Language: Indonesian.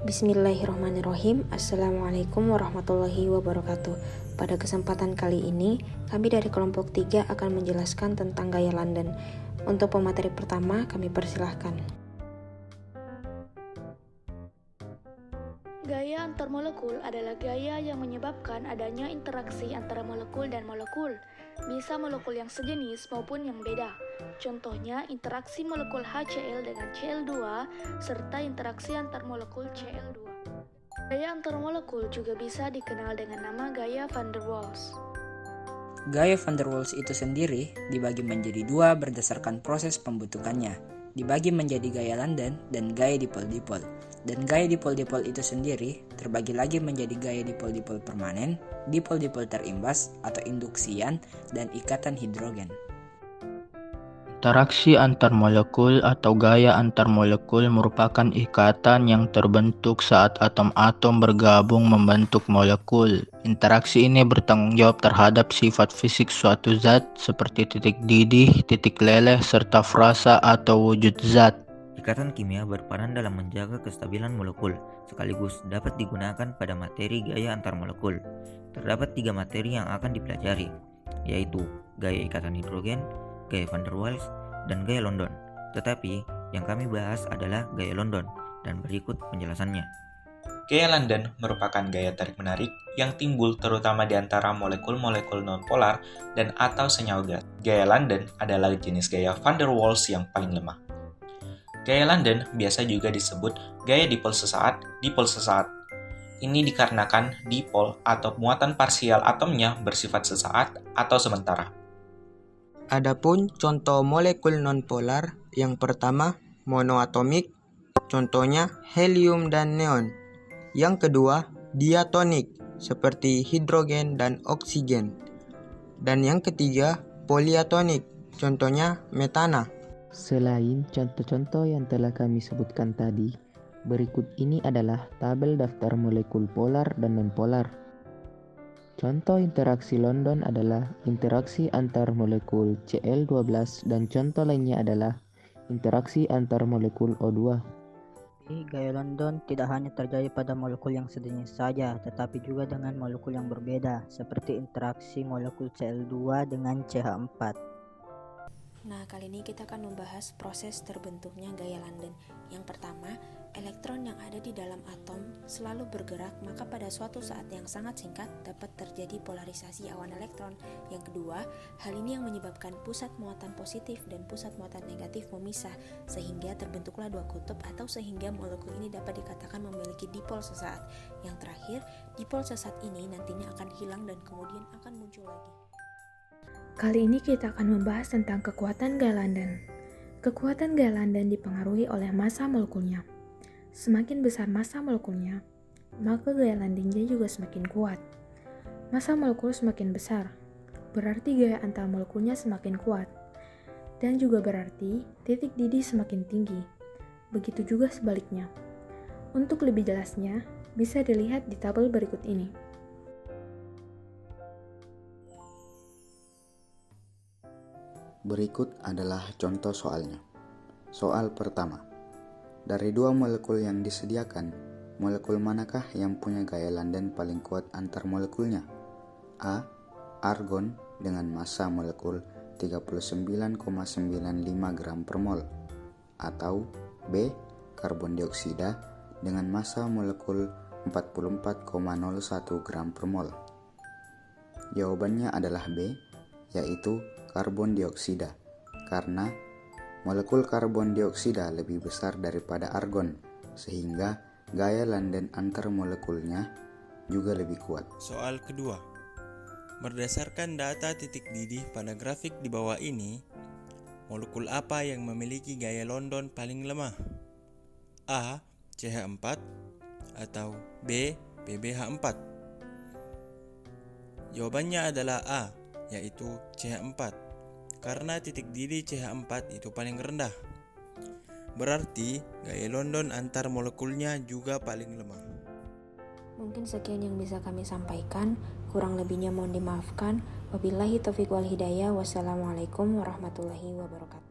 Bismillahirrahmanirrahim. Assalamualaikum warahmatullahi wabarakatuh. Pada kesempatan kali ini, kami dari kelompok 3 akan menjelaskan tentang gaya London. Untuk pemateri pertama, kami persilahkan. Gaya antarmolekul adalah gaya yang menyebabkan adanya interaksi antara molekul dan molekul, bisa molekul yang sejenis maupun yang beda. Contohnya, interaksi molekul HCl dengan Cl2 serta interaksi antar molekul Cl2. Gaya antarmolekul juga bisa dikenal dengan nama gaya van der Waals. Gaya van der Waals itu sendiri dibagi menjadi dua berdasarkan proses pembentukannya. Dibagi menjadi gaya London dan gaya dipol-dipol. Dan gaya dipol-dipol itu sendiri terbagi lagi menjadi gaya dipol-dipol permanen, dipol-dipol terimbas atau induksian, dan ikatan hidrogen. Interaksi antar molekul atau gaya antar molekul merupakan ikatan yang terbentuk saat atom-atom bergabung membentuk molekul. Interaksi ini bertanggung jawab terhadap sifat fisik suatu zat seperti titik didih, titik leleh, serta frasa atau wujud zat. Ikatan kimia berperan dalam menjaga kestabilan molekul, sekaligus dapat digunakan pada materi gaya antar molekul. Terdapat 3 materi yang akan dipelajari, yaitu gaya ikatan hidrogen, gaya van der Waals, dan gaya London. Tetapi yang kami bahas adalah gaya London, dan berikut penjelasannya. Gaya London merupakan gaya tarik-menarik yang timbul terutama di antara molekul-molekul nonpolar dan atau senyawa gas. Gaya London adalah jenis gaya van der Waals yang paling lemah. Gaya London biasa juga disebut gaya dipol sesaat. Ini dikarenakan dipol atau muatan parsial atomnya bersifat sesaat atau sementara. Adapun contoh molekul nonpolar yang pertama monoatomik, contohnya helium dan neon. Yang kedua diatonik seperti hidrogen dan oksigen. Dan yang ketiga poliatonik, contohnya metana. Selain contoh-contoh yang telah kami sebutkan tadi, berikut ini adalah tabel daftar molekul polar dan nonpolar. Contoh interaksi London adalah interaksi antar molekul Cl12 dan contoh lainnya adalah interaksi antar molekul O2. Gaya London tidak hanya terjadi pada molekul yang sejenis saja, tetapi juga dengan molekul yang berbeda, seperti interaksi molekul Cl2 dengan CH4. Nah, kali ini kita akan membahas proses terbentuknya gaya London. Yang pertama, elektron yang ada di dalam atom selalu bergerak, maka pada suatu saat yang sangat singkat dapat terjadi polarisasi awan elektron. Yang kedua, hal ini yang menyebabkan pusat muatan positif dan pusat muatan negatif memisah, sehingga terbentuklah dua kutub atau sehingga molekul ini dapat dikatakan memiliki dipol sesaat. Yang terakhir, dipol sesaat ini nantinya akan hilang dan kemudian akan muncul lagi. Kali ini kita akan membahas tentang kekuatan gaya London. Kekuatan gaya London dipengaruhi oleh massa molekulnya. Semakin besar massa molekulnya, maka gaya Londonnya juga semakin kuat. Massa molekul semakin besar, berarti gaya antar molekulnya semakin kuat. Dan juga berarti titik didih semakin tinggi. Begitu juga sebaliknya. Untuk lebih jelasnya, bisa dilihat di tabel berikut ini. Berikut adalah contoh soalnya. Soal pertama. Dari dua molekul yang disediakan, molekul manakah yang punya gaya London paling kuat antar molekulnya? A. Argon dengan massa molekul 39,95 gram per mol. Atau B. Karbon dioksida dengan massa molekul 44,01 gram per mol. Jawabannya adalah B, yaitu karbon dioksida, karena molekul karbon dioksida lebih besar daripada argon, sehingga gaya London antar molekulnya juga lebih kuat. Soal kedua. Berdasarkan data titik didih pada grafik di bawah ini, molekul apa yang memiliki gaya London paling lemah? A. CH4 atau B. PbH4? Jawabannya adalah A, yaitu CH4. Karena titik didih CH4 itu paling rendah. Berarti gaya London antar molekulnya juga paling lemah. Mungkin sekian yang bisa kami sampaikan, kurang lebihnya mohon dimaafkan. Wabillahi taufiq wal hidayah. Wassalamualaikum warahmatullahi wabarakatuh.